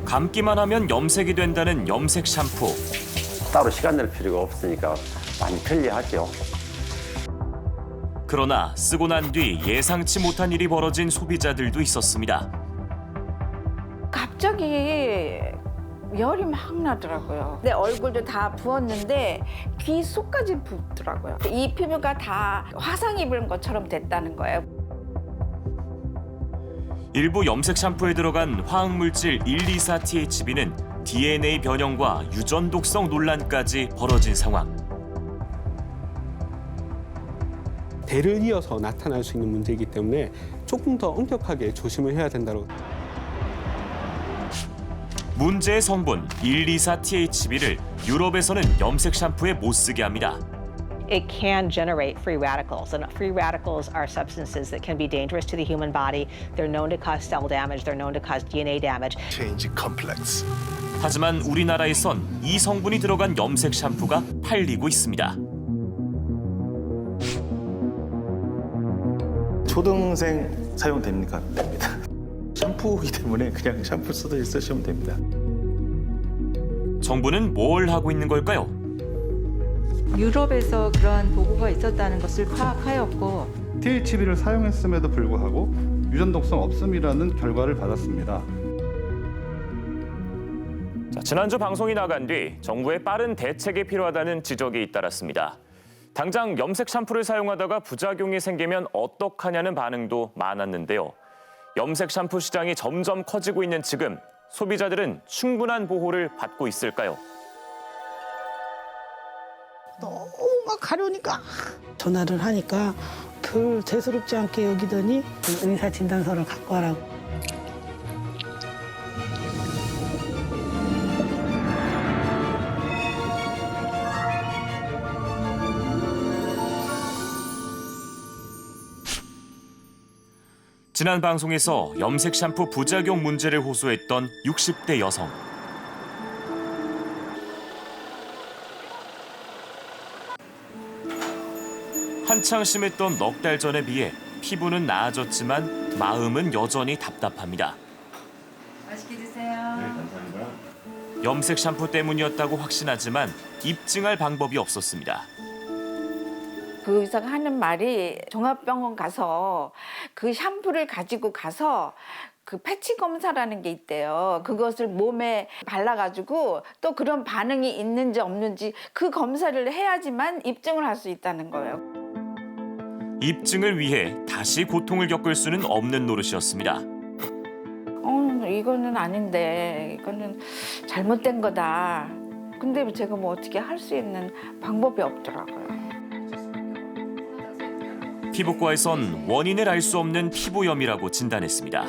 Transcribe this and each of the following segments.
감기만 하면 염색이 된다는 염색 샴푸. 따로 시간 낼 필요가 없으니까 많이 편리하죠. 그러나 쓰고 난 뒤 예상치 못한 일이 벌어진 소비자들도 있었습니다. 갑자기 열이 막 나더라고요. 내 얼굴도 다 부었는데 귀 속까지 붓더라고요. 이 피부가 다 화상 입은 것처럼 됐다는 거예요. 일부 염색 샴푸에 들어간 화학물질 124THB는 DNA 변형과 유전 독성 논란까지 벌어진 상황. 대를 이어서 나타날 수 있는 문제이기 때문에 조금 더 엄격하게 조심을 해야 된다고. 문제의 성분 124THB를 유럽에서는 염색 샴푸에 못 쓰게 합니다. It can generate free radicals, and free radicals are substances that can be dangerous to the human body. They're known to cause cell damage, they're known to cause DNA damage. change complex. 하지만 우리나라에선 이 성분이 들어간 염색 샴푸가 팔리고 있습니다. 초등생 사용됩니까? 됩니다. 샴푸이기 때문에 그냥 샴푸 쓰시면 됩니다. 정부는 뭘 하고 있는 걸까요? 유럽에서 그러한 보고가 있었다는 것을 파악하였고 THB를 사용했음에도 불구하고 유전 독성 없음이라는 결과를 받았습니다. 지난주 방송이 나간 뒤 정부의 빠른 대책이 필요하다는 지적이 잇따랐습니다. 당장 염색 샴푸를 사용하다가 부작용이 생기면 어떡하냐는 반응도 많았는데요. 염색 샴푸 시장이 점점 커지고 있는 지금 소비자들은 충분한 보호를 받고 있을까요? 너무 막 가려우니까 전화를 하니까 별 대수롭지 않게 여기더니 의사 진단서를 갖고 와라고. 지난 방송에서 염색 샴푸 부작용 문제를 호소했던 60대 여성. 한창 심했던 넉 달 전에 비해 피부는 나아졌지만 마음은 여전히 답답합니다. 맛있게 드세요. 염색 샴푸 때문이었다고 확신하지만 입증할 방법이 없었습니다. 그 의사가 하는 말이 종합병원 가서 그 샴푸를 가지고 가서 그 패치 검사라는 게 있대요. 그것을 몸에 발라가지고 또 그런 반응이 있는지 없는지 그 검사를 해야지만 입증을 할 수 있다는 거예요. 입증을 위해 다시 고통을 겪을 수는 없는 노릇이었습니다. 이거는 아닌데 이거는 잘못된 거다. 근데 제가 뭐 어떻게 할 수 있는 방법이 없더라고요. 피부과에선 원인을 알 수 없는 피부염이라고 진단했습니다.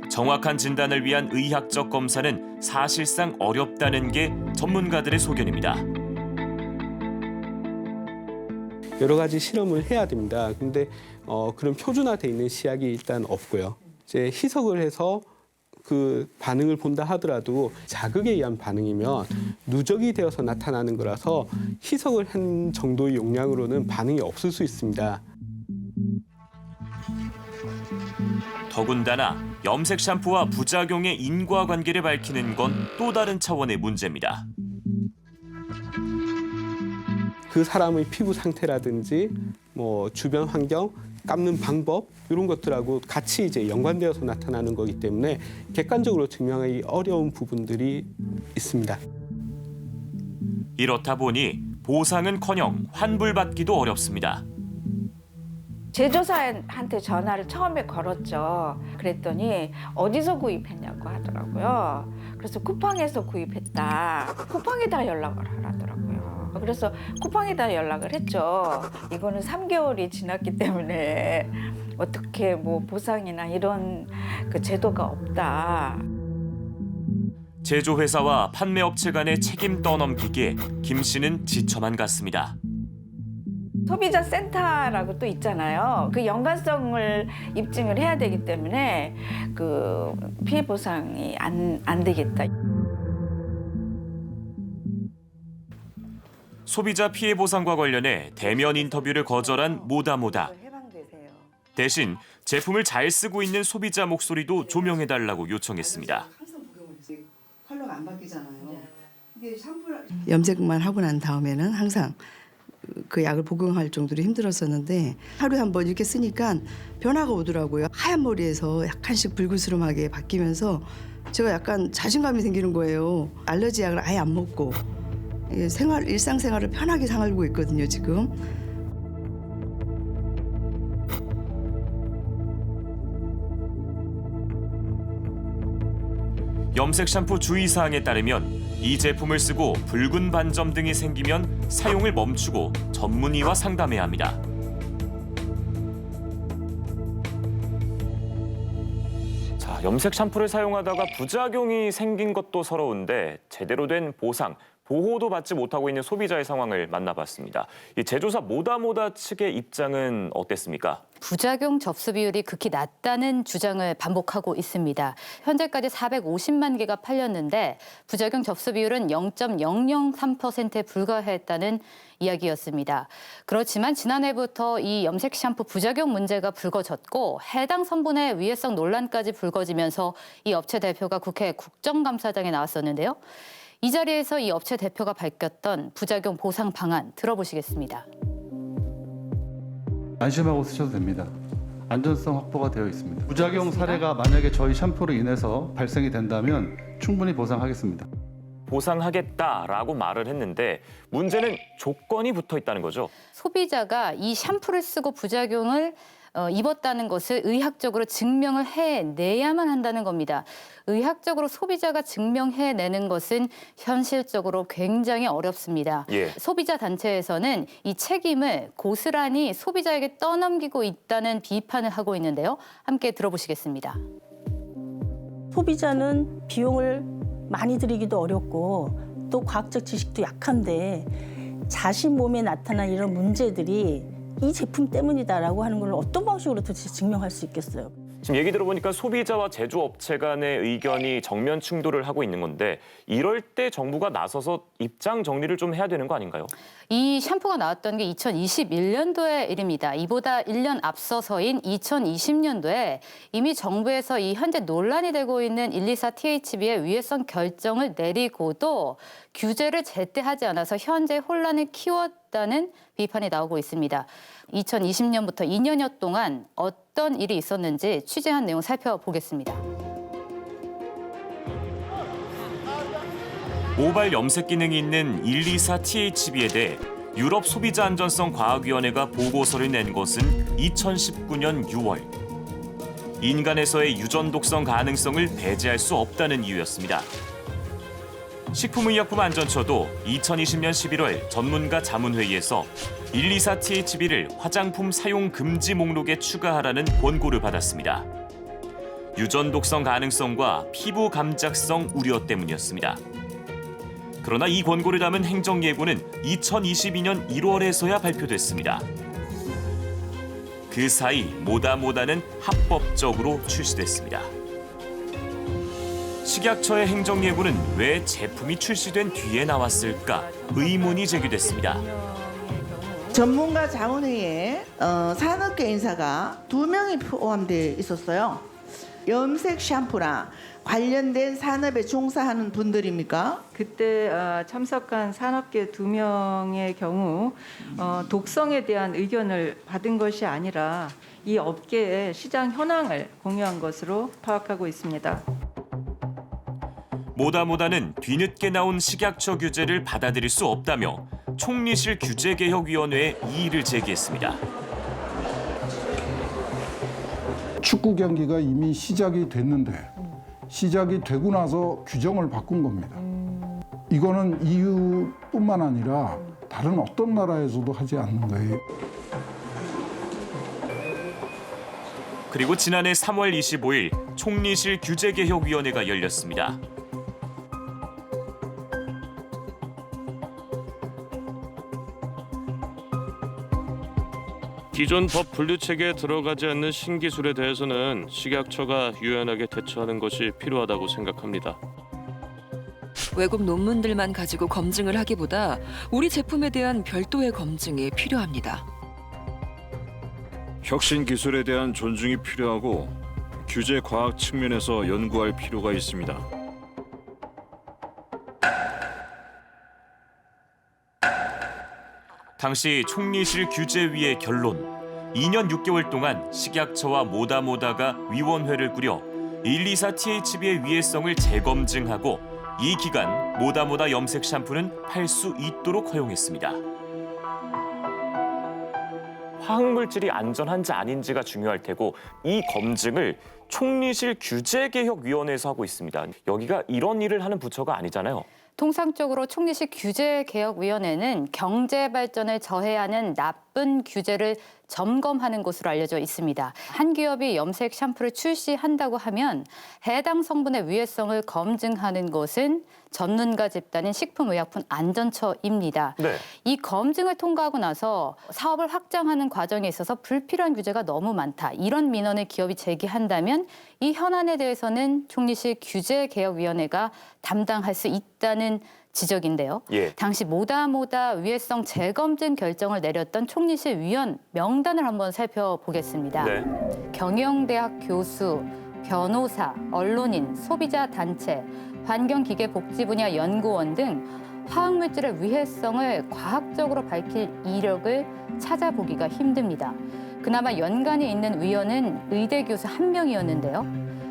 정확한 진단을 위한 의학적 검사는 사실상 어렵다는 게 전문가들의 소견입니다. 여러 가지 실험을 해야 됩니다. 근데 그런 표준화돼 있는 시약이 일단 없고요. 이제 희석을 해서 그 반응을 본다 하더라도 자극에 의한 반응이면 누적이 되어서 나타나는 거라서 희석을 한 정도의 용량으로는 반응이 없을 수 있습니다. 더군다나 염색 샴푸와 부작용의 인과관계를 밝히는 건 또 다른 차원의 문제입니다. 그 사람의 피부 상태라든지 뭐 주변 환경, 감는 방법 이런 것들하고 같이 이제 연관되어서 나타나는 거기 때문에 객관적으로 증명하기 어려운 부분들이 있습니다. 이렇다 보니 보상은커녕 환불받기도 어렵습니다. 제조사한테 전화를 처음에 걸었죠. 그랬더니 어디서 구입했냐고 하더라고요. 그래서 쿠팡에서 구입했다. 쿠팡에다 연락을 하라더라고요. 그래서 쿠팡에다 연락을 했죠. 이거는 3개월이 지났기 때문에 어떻게 뭐 보상이나 이런 그 제도가 없다. 제조회사와 판매업체 간의 책임 떠넘기기에 김 씨는 지쳐만 갔습니다. 소비자 센터라고 또 있잖아요. 그 연관성을 입증을 해야 되기 때문에 그 피해 보상이 안 되겠다. 소비자 피해 보상과 관련해 대면 인터뷰를 거절한 모다모다. 대신 제품을 잘 쓰고 있는 소비자 목소리도 조명해달라고 요청했습니다. 컬러가 안 바뀌잖아요. 이게 샴푸를 염색만 하고 난 다음에는 항상 그 약을 복용할 정도로 힘들었었는데 하루에 한 번 이렇게 쓰니까 변화가 오더라고요. 하얀 머리에서 약간씩 붉으스름하게 바뀌면서 제가 약간 자신감이 생기는 거예요. 알러지 약을 아예 안 먹고 일상생활을 편하게 살고 있거든요, 지금. 염색 샴푸 주의사항에 따르면 이 제품을 쓰고 붉은 반점 등이 생기면 사용을 멈추고 전문의와 상담해야 합니다. 자, 염색 샴푸를 사용하다가 부작용이 생긴 것도 서러운데 제대로 된 보상, 보호도 받지 못하고 있는 소비자의 상황을 만나봤습니다. 이 제조사 모다모다 측의 입장은 어땠습니까? 부작용 접수 비율이 극히 낮다는 주장을 반복하고 있습니다. 현재까지 450만 개가 팔렸는데 부작용 접수 비율은 0.003%에 불과했다는 이야기였습니다. 그렇지만 지난해부터 이 염색 샴푸 부작용 문제가 불거졌고 해당 성분의 위해성 논란까지 불거지면서 이 업체 대표가 국회 국정감사장에 나왔었는데요. 이 자리에서 이 업체 대표가 밝혔던 부작용 보상 방안 들어보시겠습니다. 안심하고 쓰셔도 됩니다. 안전성 확보가 되어 있습니다. 부작용 사례가 만약에 저희 샴푸로 인해서 발생이 된다면 충분히 보상하겠습니다. 보상하겠다라고 말을 했는데 문제는 조건이 붙어 있다는 거죠. 소비자가 이 샴푸를 쓰고 부작용을 입었다는 것을 의학적으로 증명을 해내야만 한다는 겁니다. 의학적으로 소비자가 증명해내는 것은 현실적으로 굉장히 어렵습니다. 소비자 단체에서는 이 책임을 고스란히 소비자에게 떠넘기고 있다는 비판을 하고 있는데요. 함께 들어보시겠습니다. 소비자는 비용을 많이 들이기도 어렵고 또 과학적 지식도 약한데 자신 몸에 나타난 이런 문제들이 이 제품 때문이다라고 하는 걸 어떤 방식으로 도대체 증명할 수 있겠어요? 지금 얘기 들어보니까 소비자와 제조업체 간의 의견이 정면 충돌을 하고 있는 건데 이럴 때 정부가 나서서 입장 정리를 좀 해야 되는 거 아닌가요? 이 샴푸가 나왔던 게 2021년도의 일입니다. 이보다 1년 앞서서인 2020년도에 이미 정부에서 이 현재 논란이 되고 있는 124THB의 위해성 결정을 내리고도 규제를 제때 하지 않아서 현재 혼란을 키웠다는 비판이 나오고 있습니다. 2020년부터 2년여 동안 어떤 일이 있었는지 취재한 내용 살펴보겠습니다. 모발 염색 기능이 있는 124THB에 대해 유럽 소비자 안전성 과학위원회가 보고서를 낸 것은 2019년 6월. 인간에서의 유전 독성 가능성을 배제할 수 없다는 이유였습니다. 식품의약품안전처도 2020년 11월 전문가 자문회의에서 124THB를 화장품 사용 금지 목록에 추가하라는 권고를 받았습니다. 유전 독성 가능성과 피부 감작성 우려 때문이었습니다. 그러나 이 권고를 담은 행정예고는 2022년 1월에서야 발표됐습니다. 그 사이 모다모다는 합법적으로 출시됐습니다. 식약처의 행정예고는 왜 제품이 출시된 뒤에 나왔을까 의문이 제기됐습니다. 전문가 자문회의에 산업계 인사가 2명이 포함되어 있었어요. 염색 샴푸랑 관련된 산업에 종사하는 분들입니까? 그때 참석한 산업계 2명의 경우 독성에 대한 의견을 받은 것이 아니라 이 업계의 시장 현황을 공유한 것으로 파악하고 있습니다. 모다모다는 뒤늦게 나온 식약처 규제를 받아들일 수 없다며 총리실 규제개혁위원회에 이의를 제기했습니다. 축구 경기가 이미 시작이 됐는데 시작이 되고 나서 규정을 바꾼 겁니다. 이거는 EU뿐만 아니라 다른 어떤 나라에서도 하지 않는 거예요. 그리고 지난해 3월 25일 총리실 규제개혁위원회가 열렸습니다. 기존 법 분류 체계에 들어가지 않는 신기술에 대해서는 식약처가 유연하게 대처하는 것이 필요하다고 생각합니다. 외국 논문들만 가지고 검증을 하기보다 우리 제품에 대한 별도의 검증이 필요합니다. 혁신 기술에 대한 존중이 필요하고 규제 과학 측면에서 연구할 필요가 있습니다. 당시 총리실 규제위의 결론. 2년 6개월 동안 식약처와 모다모다가 위원회를 꾸려 124THB의 위해성을 재검증하고 이 기간 모다모다 염색 샴푸는 팔 수 있도록 허용했습니다. 화학물질이 안전한지 아닌지가 중요할 테고 이 검증을 총리실 규제개혁위원회에서 하고 있습니다. 여기가 이런 일을 하는 부처가 아니잖아요. 통상적으로 총리실 규제개혁위원회는 경제 발전을 저해하는 나쁜 규제를 점검하는 곳으로 알려져 있습니다. 한 기업이 염색 샴푸를 출시한다고 하면 해당 성분의 위해성을 검증하는 곳은 전문가 집단인 식품의약품안전처입니다. 네. 이 검증을 통과하고 나서 사업을 확장하는 과정에 있어서 불필요한 규제가 너무 많다. 이런 민원을 기업이 제기한다면 이 현안에 대해서는 총리실 규제개혁위원회가 담당할 수 있다는 지적인데요. 예. 당시 모다모다 위해성 재검증 결정을 내렸던 총리실 위원 명단을 한번 살펴보겠습니다. 네. 경영대학 교수, 변호사, 언론인, 소비자 단체, 환경기계복지 분야 연구원 등 화학물질의 위해성을 과학적으로 밝힐 이력을 찾아보기가 힘듭니다. 그나마 연관이 있는 위원은 의대 교수 한 명이었는데요.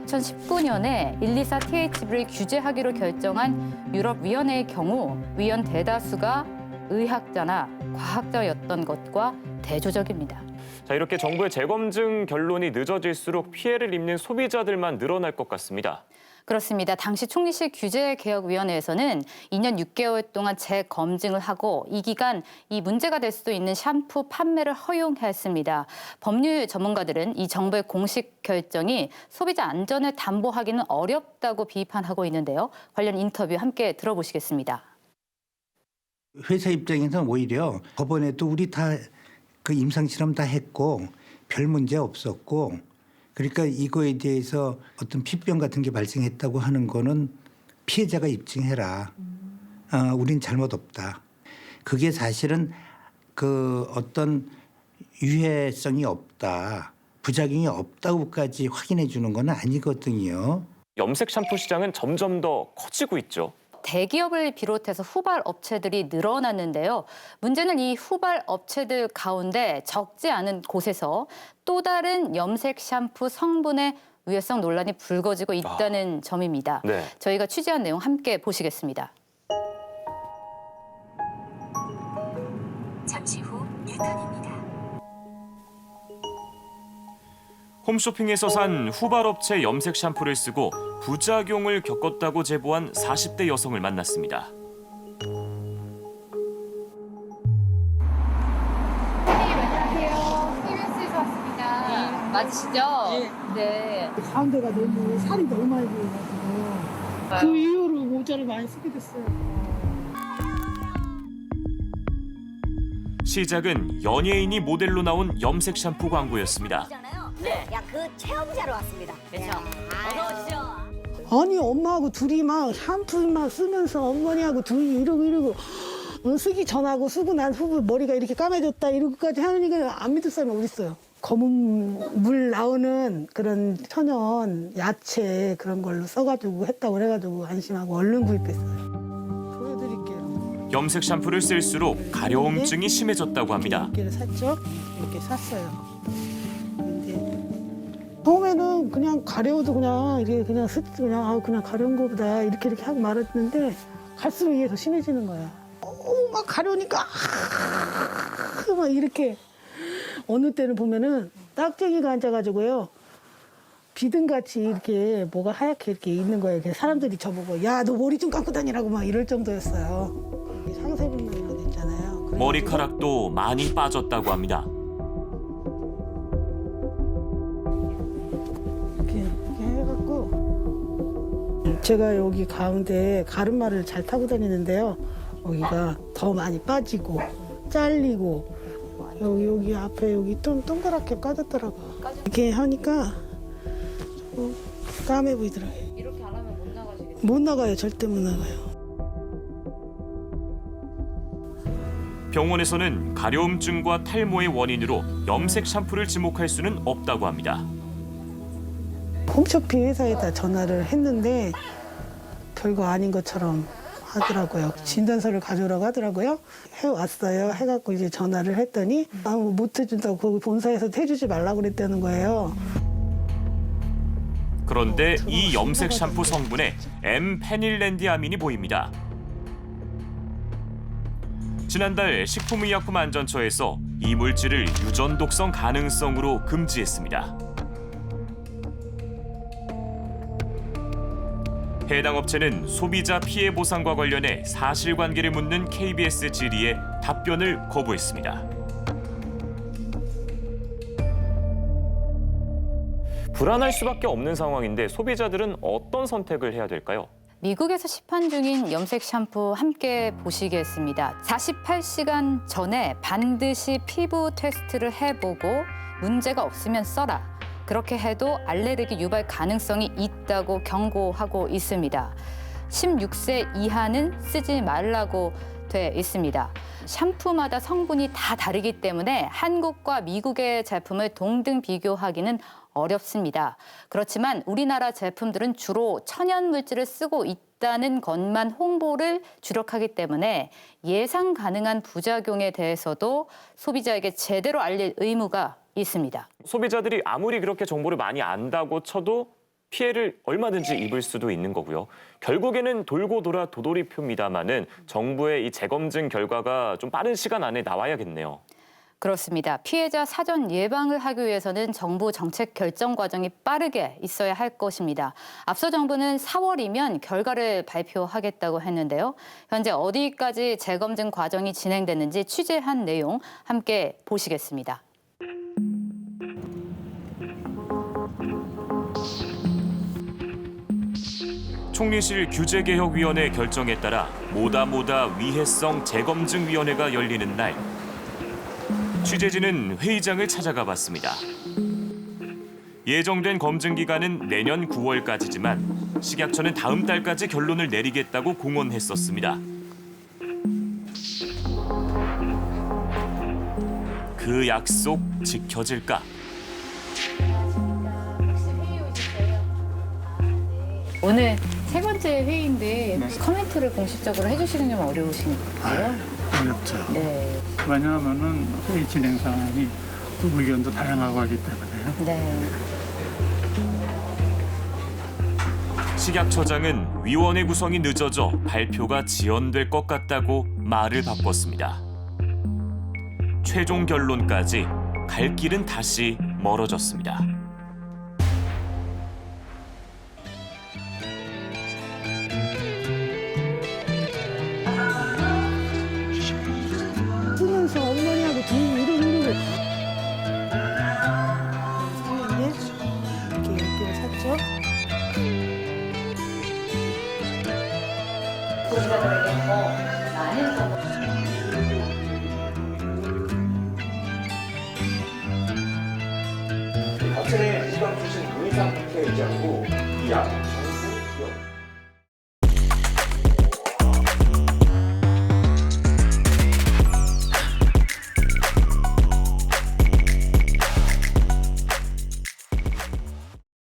2019년에 124THB를 규제하기로 결정한 유럽위원회의 경우 위원 대다수가 의학자나 과학자였던 것과 대조적입니다. 자, 이렇게 정부의 재검증 결론이 늦어질수록 피해를 입는 소비자들만 늘어날 것 같습니다. 그렇습니다. 당시 총리실 규제개혁위원회에서는 2년 6개월 동안 재검증을 하고 이 기간 이 문제가 될 수도 있는 샴푸 판매를 허용했습니다. 법률 전문가들은 이 정부의 공식 결정이 소비자 안전을 담보하기는 어렵다고 비판하고 있는데요. 관련 인터뷰 함께 들어보시겠습니다. 회사 입장에서는 오히려 법원에도 우리 다 그 임상실험 다 했고 별 문제 없었고 그러니까 이거에 대해서 어떤 피병 같은 게 발생했다고 하는 거는 피해자가 입증해라. 우린 잘못 없다. 그게 사실은 그 어떤 유해성이 없다. 부작용이 없다고까지 확인해 주는 건 아니거든요. 염색 샴푸 시장은 점점 더 커지고 있죠. 대기업을 비롯해서 후발 업체들이 늘어났는데요. 문제는 이 후발 업체들 가운데 적지 않은 곳에서 또 다른 염색 샴푸 성분의 위해성 논란이 불거지고 있다는 점입니다. 네. 저희가 취재한 내용 함께 보시겠습니다. 잠시 후 뉴턴입니다. 홈쇼핑에서 산 후발업체 염색 샴푸를 쓰고 부작용을 겪었다고 제보한 40대 여성을 만났습니다. 안녕하세요. TBS에서 왔습니다. 맞으시죠? 네. 가운데가 너무 살이 너무 많이 보여가지고 그 이후로 모자를 많이 쓰게 됐어요. 시작은 연예인이 모델로 나온 염색 샴푸 광고였습니다. 네. 야, 그 체험자로 왔습니다. 그렇죠. 어서 오시죠. 아니 엄마하고 둘이 막 샴푸만 쓰면서 어머니하고 둘이 이러고 쓰기 전하고 쓰고 난 후부 머리가 이렇게 까매졌다 이러고까지 하니까 안 믿을 사람이 어딨어요. 검은 물 나오는 그런 천연 야채 그런 걸로 써가지고 했다고 그래가지고 안심하고 얼른 구입했어요. 보여드릴게요. 염색 샴푸를 쓸수록 가려움증이 심해졌다고 합니다. 이렇게 샀죠? 이렇게 샀어요. 처음에는 그냥 가려워도 그냥 이렇게 그냥 그냥 가려운 거보다 이렇게 하고 말았는데 갈수록 이게 더 심해지는 거야. 막 가려우니까 막 이렇게 어느 때는 보면은 딱쟁이가 앉아가지고요 비등같이 이렇게 뭐가 하얗게 이렇게 있는 거예요. 사람들이 저보고 야 너 머리 좀 감고 다니라고 막 이럴 정도였어요. 상세분만 있잖아요. 머리카락도 많이 빠졌다고 합니다. 제가 여기 가운데 가르마를 잘 타고 다니는데요. 여기가 더 많이 빠지고 잘리고 여기 앞에 여기 좀 동그랗게 까졌더라고요. 이렇게 하니까 좀 까매 보이더라고요. 이렇게 안 하면 못 나가시겠어요? 못 나가요. 절대 못 나가요. 병원에서는 가려움증과 탈모의 원인으로 염색 샴푸를 지목할 수는 없다고 합니다. 홈쇼핑 회사에다 전화를 했는데 별거 아닌 것처럼 하더라고요. 진단서를 가져오라고 하더라고요. 해왔어요. 해갖고 이제 전화를 했더니 못 해준다고 거기 본사에서 해주지 말라고 그랬다는 거예요. 그런데 이 염색 샴푸 성분에 M-페닐렌디아민이 보입니다. 지난달 식품의약품안전처에서 이 물질을 유전 독성 가능성으로 금지했습니다. 해당 업체는 소비자 피해 보상과 관련해 사실관계를 묻는 KBS 질의에 답변을 거부했습니다. 불안할 수밖에 없는 상황인데 소비자들은 어떤 선택을 해야 될까요? 미국에서 시판 중인 염색 샴푸 함께 보시겠습니다. 48시간 전에 반드시 피부 테스트를 해보고 문제가 없으면 써라. 그렇게 해도 알레르기 유발 가능성이 있다고 경고하고 있습니다. 16세 이하는 쓰지 말라고 돼 있습니다. 샴푸마다 성분이 다 다르기 때문에 한국과 미국의 제품을 동등 비교하기는 어렵습니다. 그렇지만 우리나라 제품들은 주로 천연 물질을 쓰고 있다는 것만 홍보를 주력하기 때문에 예상 가능한 부작용에 대해서도 소비자에게 제대로 알릴 의무가 있습니다. 소비자들이 아무리 그렇게 정보를 많이 안다고 쳐도 피해를 얼마든지 입을 수도 있는 거고요. 결국에는 돌고 돌아 도돌이표입니다마는 정부의 이 재검증 결과가 좀 빠른 시간 안에 나와야겠네요. 그렇습니다. 피해자 사전 예방을 하기 위해서는 정부 정책 결정 과정이 빠르게 있어야 할 것입니다. 앞서 정부는 4월이면 결과를 발표하겠다고 했는데요. 현재 어디까지 재검증 과정이 진행됐는지 취재한 내용 함께 보시겠습니다. 총리실 규제개혁위원회 결정에 따라 모다모다 위해성 재검증위원회가 열리는 날 취재진은 회의장을 찾아가 봤습니다. 예정된 검증 기간은 내년 9월까지지만 식약처는 다음 달까지 결론을 내리겠다고 공언했었습니다. 그 약속 지켜질까? 오늘 세 번째 회의인데 코멘트를 공식적으로 해주시는 게 어려우신가요? 어렵죠. 네. 왜냐하면은 회의 진행 상황이 또 의견도 다양하고 하기 때문에요. 네. 식약처장은 위원회 구성이 늦어져 발표가 지연될 것 같다고 말을 바꿨습니다. 최종 결론까지 갈 길은 다시 멀어졌습니다. 쓰면서 어머니하고 둘이 이러고 이렇게 10개를 샀죠. 어제 이번 주신 의상 패키지하고 이 약